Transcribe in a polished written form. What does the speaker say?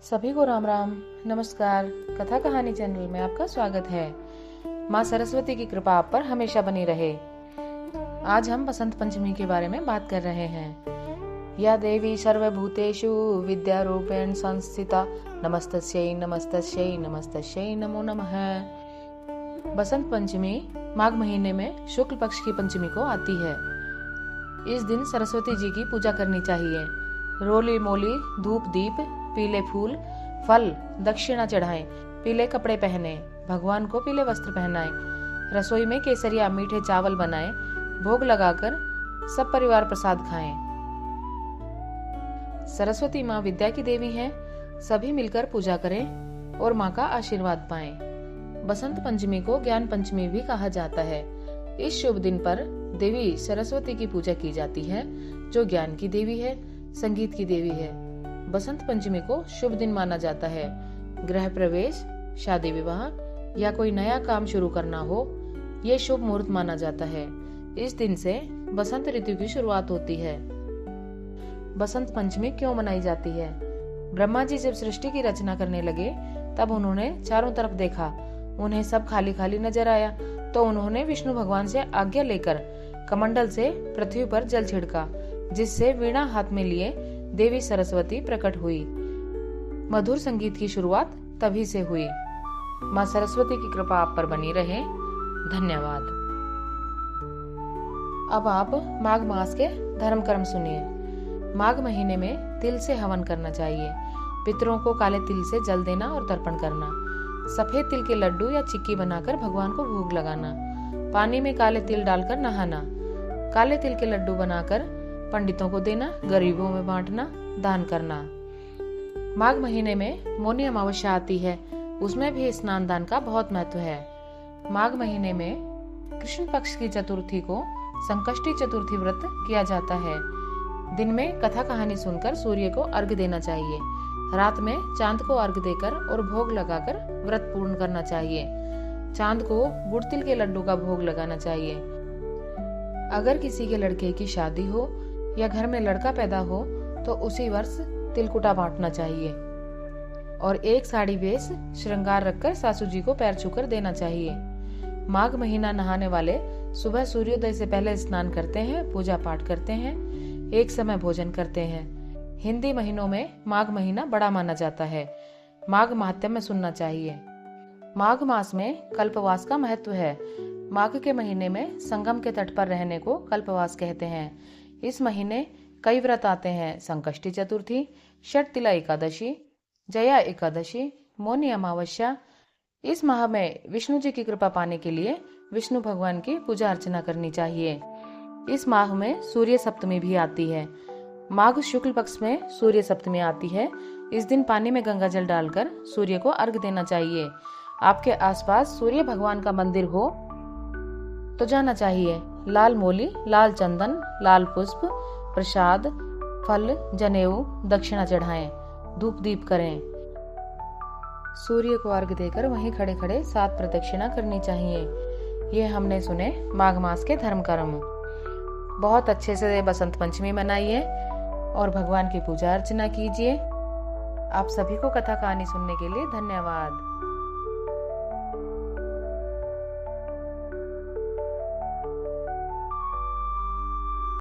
सभी को राम राम, नमस्कार। कथा कहानी चैनल में आपका स्वागत है। माँ सरस्वती की कृपा आप पर हमेशा बनी रहे। आज हम बसंत पंचमी के बारे में बात कर रहे हैं। या देवी सर्वभूतेषु विद्यारूपेण संस्थिता नमस्तस्यै नमस्तस्यै नमस्तस्यै नमो नमः। बसंत पंचमी माघ महीने में शुक्ल पक्ष की पंचमी को आती है। इस दिन सरस्वती जी की पूजा करनी चाहिए। रोली मोली धूप दीप, पीले फूल फल दक्षिणा चढ़ाएं, पीले कपड़े पहने, भगवान को पीले वस्त्र पहनाएं, रसोई में केसरिया मीठे चावल बनाएं, भोग लगाकर सब परिवार प्रसाद खाएं। सरस्वती माँ विद्या की देवी हैं, सभी मिलकर पूजा करें और माँ का आशीर्वाद पाएं। बसंत पंचमी को ज्ञान पंचमी भी कहा जाता है। इस शुभ दिन पर देवी सरस्वती की पूजा की जाती है, जो ज्ञान की देवी है, संगीत की देवी है। बसंत पंचमी को शुभ दिन माना जाता है। गृह प्रवेश, शादी विवाह या कोई नया काम शुरू करना हो, ये शुभ मुहूर्त माना जाता है। इस दिन से बसंत ऋतु की शुरुआत होती है। बसंत पंचमी क्यों मनाई जाती है? ब्रह्मा जी जब सृष्टि की रचना करने लगे, तब उन्होंने चारों तरफ देखा। उन्हें सब खाली खाली नजर आया, तो उन्होंने विष्णु भगवान से आज्ञा लेकर कमंडल से पृथ्वी पर जल छिड़का, जिससे वीणा हाथ में लिए देवी सरस्वती प्रकट हुई। मधुर संगीत की शुरुआत तभी से हुई। माँ सरस्वती की कृपा आप पर बनी रहे। धन्यवाद। अब आप माघ मास के धर्म कर्म सुनिए। माघ महीने में तिल से हवन करना चाहिए। पितरों को काले तिल से जल देना और तर्पण करना। सफेद तिल के लड्डू या चिक्की बनाकर भगवान को भोग लगाना। पानी में काले तिल डालकर नहाना। काले तिल के लड्डू बनाकर पंडितों को देना, गरीबों में बांटना, दान करना। माघ महीने में मौनी अमावस्या आती है, उसमें भी स्नान दान का बहुत महत्व है। माघ महीने में कृष्ण पक्ष की चतुर्थी को संकष्टी चतुर्थी व्रत किया जाता है। दिन में कथा कहानी सुनकर सूर्य को अर्घ्य देना चाहिए। रात में चांद को अर्घ्य देकर और भोग लगाकर व्रत पूर्ण करना चाहिए। चांद को गुड़ तिल के लड्डू का भोग लगाना चाहिए। अगर किसी के लड़के की शादी हो या घर में लड़का पैदा हो, तो उसी वर्ष तिलकुटा बांटना चाहिए और एक साड़ी बेच श्रृंगार रखकर सासू जी को पैर छूकर देना चाहिए। माघ महीना नहाने वाले सुबह सूर्योदय से पहले स्नान करते हैं, पूजा पाठ करते हैं, एक समय भोजन करते हैं। हिंदी महीनों में माघ महीना बड़ा माना जाता है। माघ महात्म्य सुनना चाहिए। माघ मास में कल्पवास का महत्व है। माघ के महीने में संगम के तट पर रहने को कल्पवास कहते हैं। इस महीने कई व्रत आते हैं। संकष्टी चतुर्थी, षटतिला एकादशी, जया एकादशी, मौनी अमावस्या। इस माह में विष्णु जी की कृपा पाने के लिए विष्णु भगवान की पूजा अर्चना करनी चाहिए। इस माह में सूर्य सप्तमी भी आती है। माघ शुक्ल पक्ष में सूर्य सप्तमी आती है। इस दिन पानी में गंगा जल डालकर सूर्य को अर्घ्य देना चाहिए। आपके आसपास सूर्य भगवान का मंदिर हो तो जाना चाहिए। लाल मोली, लाल चंदन, लाल पुष्प, प्रसाद, फल, जनेऊ, दक्षिणा चढ़ाएं, धूप दीप करें। सूर्य को अर्घ्य देकर वहीं खड़े खड़े 7 प्रदक्षिणा करनी चाहिए। ये हमने सुने माघ मास के धर्म कर्म। बहुत अच्छे से बसंत पंचमी मनाइए और भगवान की पूजा अर्चना कीजिए। आप सभी को कथा कहानी सुनने के लिए धन्यवाद।